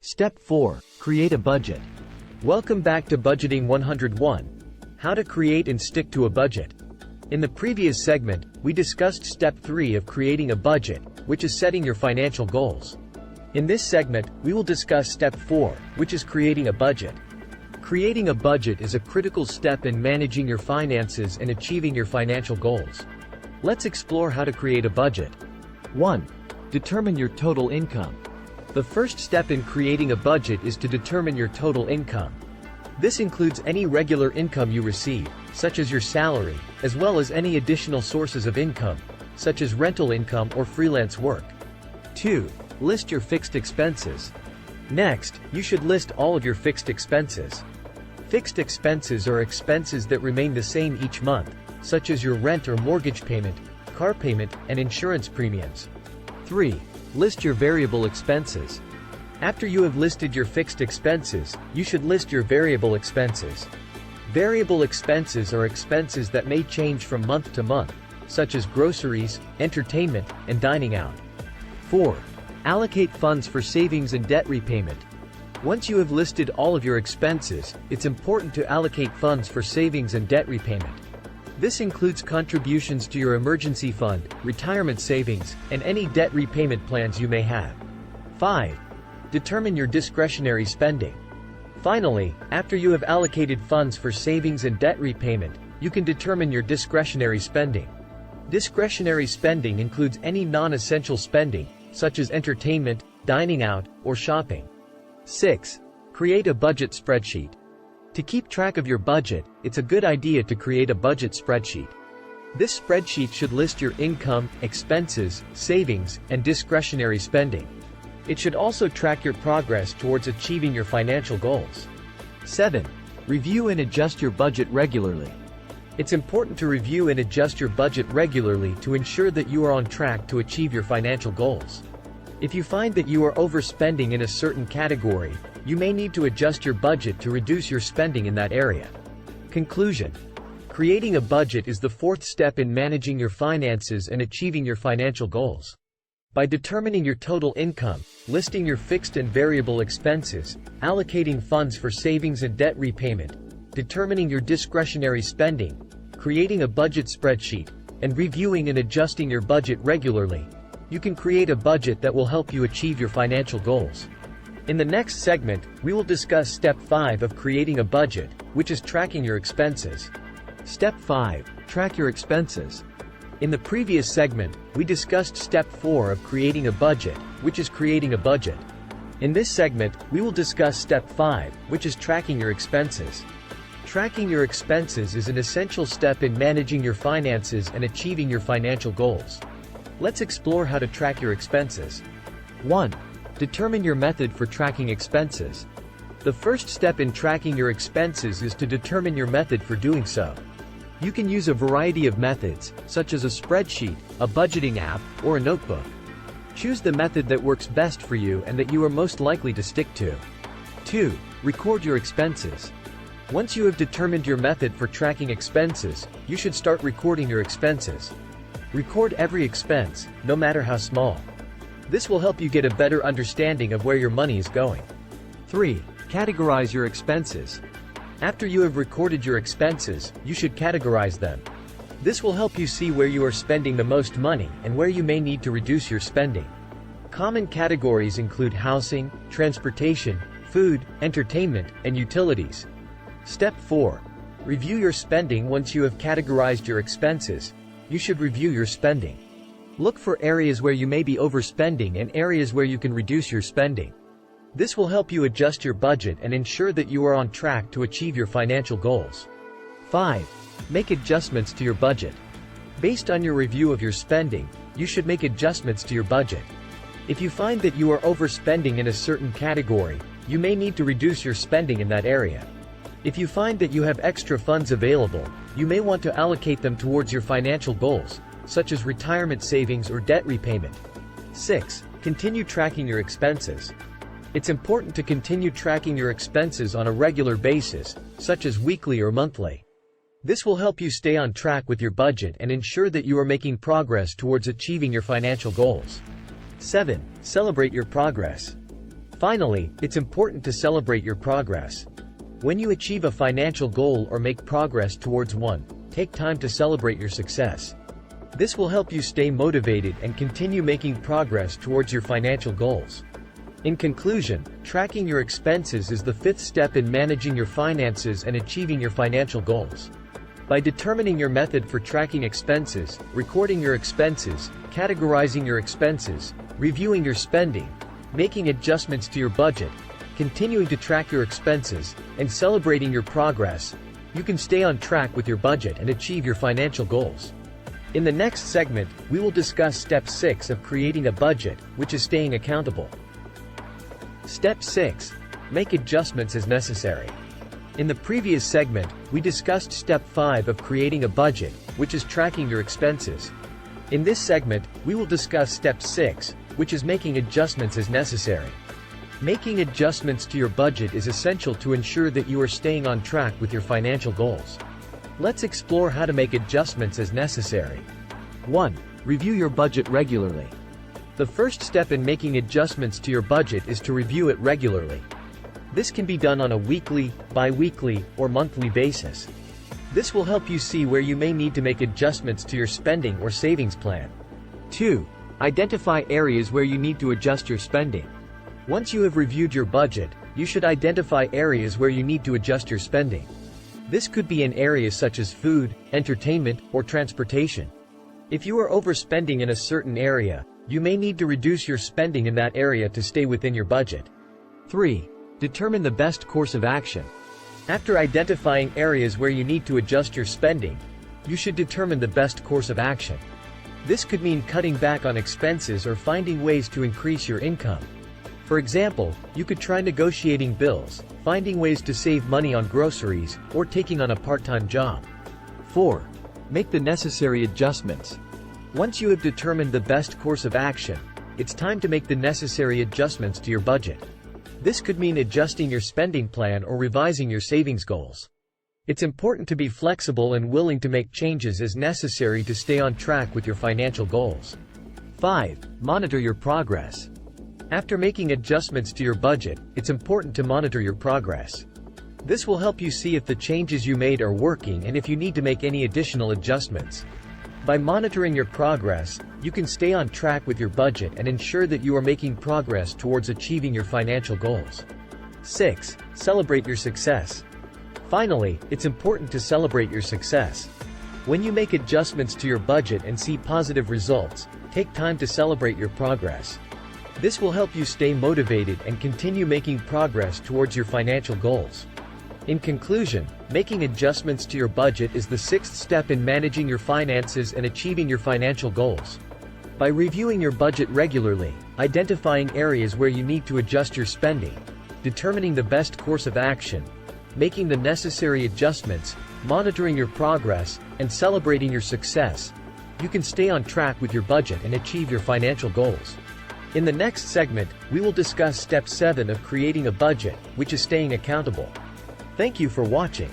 Step 4. Create a budget. Welcome back to Budgeting 101. How to create and stick to a budget. In the previous segment, we discussed Step 3 of creating a budget, which is setting your financial goals. In this segment, we will discuss Step 4, which is creating a budget. Creating a budget is a critical step in managing your finances and achieving your financial goals. Let's explore how to create a budget. 1. Determine your total income. The first step in creating a budget is to determine your total income. This includes any regular income you receive, such as your salary, as well as any additional sources of income, such as rental income or freelance work. 2. List your fixed expenses. Next, you should list all of your fixed expenses. Fixed expenses are expenses that remain the same each month, such as your rent or mortgage payment, car payment, and insurance premiums. 3. List your variable expenses. After you have listed your fixed expenses, you should list your variable expenses. Variable expenses are expenses that may change from month to month, such as groceries, entertainment, and dining out. 4. Allocate funds for savings and debt repayment. Once you have listed all of your expenses, it's important to allocate funds for savings and debt repayment. This includes contributions to your emergency fund, retirement savings, and any debt repayment plans you may have. 5. Determine your discretionary spending. Finally, after you have allocated funds for savings and debt repayment, you can determine your discretionary spending. Discretionary spending includes any non-essential spending, such as entertainment, dining out, or shopping. 6. Create a budget spreadsheet. To keep track of your budget, it's a good idea to create a budget spreadsheet. This spreadsheet should list your income, expenses, savings, and discretionary spending. It should also track your progress towards achieving your financial goals. 7. Review and adjust your budget regularly. It's important to review and adjust your budget regularly to ensure that you are on track to achieve your financial goals. If you find that you are overspending in a certain category, you may need to adjust your budget to reduce your spending in that area. Conclusion. Creating a budget is the fourth step in managing your finances and achieving your financial goals. By determining your total income, listing your fixed and variable expenses, allocating funds for savings and debt repayment, determining your discretionary spending, creating a budget spreadsheet, and reviewing and adjusting your budget regularly, you can create a budget that will help you achieve your financial goals. In the next segment, we will discuss Step 5 of creating a budget, which is tracking your expenses. Step 5. Track your expenses. In the previous segment, we discussed Step 4 of creating a budget, which is creating a budget. In this segment, we will discuss Step 5, which is tracking your expenses. Tracking your expenses is an essential step in managing your finances and achieving your financial goals. Let's explore how to track your expenses. 1. Determine your method for tracking expenses. The first step in tracking your expenses is to determine your method for doing so. You can use a variety of methods, such as a spreadsheet, a budgeting app, or a notebook. Choose the method that works best for you and that you are most likely to stick to. 2. Record your expenses. Once you have determined your method for tracking expenses, you should start recording your expenses. Record every expense, no matter how small. This will help you get a better understanding of where your money is going. 3. Categorize your expenses. After you have recorded your expenses, you should categorize them. This will help you see where you are spending the most money and where you may need to reduce your spending. Common categories include housing, transportation, food, entertainment, and utilities. Step 4. Review your spending. Once you have categorized your expenses, you should review your spending. Look for areas where you may be overspending and areas where you can reduce your spending. This will help you adjust your budget and ensure that you are on track to achieve your financial goals. 5. Make adjustments to your budget. Based on your review of your spending, you should make adjustments to your budget. If you find that you are overspending in a certain category, you may need to reduce your spending in that area. If you find that you have extra funds available, you may want to allocate them towards your financial goals, such as retirement savings or debt repayment. 6. Continue tracking your expenses. It's important to continue tracking your expenses on a regular basis, such as weekly or monthly. This will help you stay on track with your budget and ensure that you are making progress towards achieving your financial goals. 7. Celebrate your progress. Finally, it's important to celebrate your progress. When you achieve a financial goal or make progress towards one, take time to celebrate your success. This will help you stay motivated and continue making progress towards your financial goals. In conclusion, tracking your expenses is the fifth step in managing your finances and achieving your financial goals. By determining your method for tracking expenses, recording your expenses, categorizing your expenses, reviewing your spending, making adjustments to your budget, continuing to track your expenses, and celebrating your progress, you can stay on track with your budget and achieve your financial goals. In the next segment, we will discuss Step 6 of creating a budget, which is staying accountable. Step 6. Make adjustments as necessary. In the previous segment, we discussed Step 5 of creating a budget, which is tracking your expenses. In this segment, we will discuss Step 6, which is making adjustments as necessary. Making adjustments to your budget is essential to ensure that you are staying on track with your financial goals. Let's explore how to make adjustments as necessary. 1. Review your budget regularly. The first step in making adjustments to your budget is to review it regularly. This can be done on a weekly, bi-weekly, or monthly basis. This will help you see where you may need to make adjustments to your spending or savings plan. 2. Identify areas where you need to adjust your spending. Once you have reviewed your budget, you should identify areas where you need to adjust your spending. This could be in areas such as food, entertainment, or transportation. If you are overspending in a certain area, you may need to reduce your spending in that area to stay within your budget. 3. Determine the best course of action. After identifying areas where you need to adjust your spending, you should determine the best course of action. This could mean cutting back on expenses or finding ways to increase your income. For example, you could try negotiating bills, finding ways to save money on groceries, or taking on a part-time job. 4. Make the necessary adjustments. Once you have determined the best course of action, it's time to make the necessary adjustments to your budget. This could mean adjusting your spending plan or revising your savings goals. It's important to be flexible and willing to make changes as necessary to stay on track with your financial goals. 5. Monitor your progress. After making adjustments to your budget, it's important to monitor your progress. This will help you see if the changes you made are working and if you need to make any additional adjustments. By monitoring your progress, you can stay on track with your budget and ensure that you are making progress towards achieving your financial goals. 6. Celebrate your success. Finally, it's important to celebrate your success. When you make adjustments to your budget and see positive results, take time to celebrate your progress. This will help you stay motivated and continue making progress towards your financial goals. In conclusion, making adjustments to your budget is the sixth step in managing your finances and achieving your financial goals. By reviewing your budget regularly, identifying areas where you need to adjust your spending, determining the best course of action, making the necessary adjustments, monitoring your progress, and celebrating your success, you can stay on track with your budget and achieve your financial goals. In the next segment, we will discuss Step 7 of creating a budget, which is staying accountable. Thank you for watching.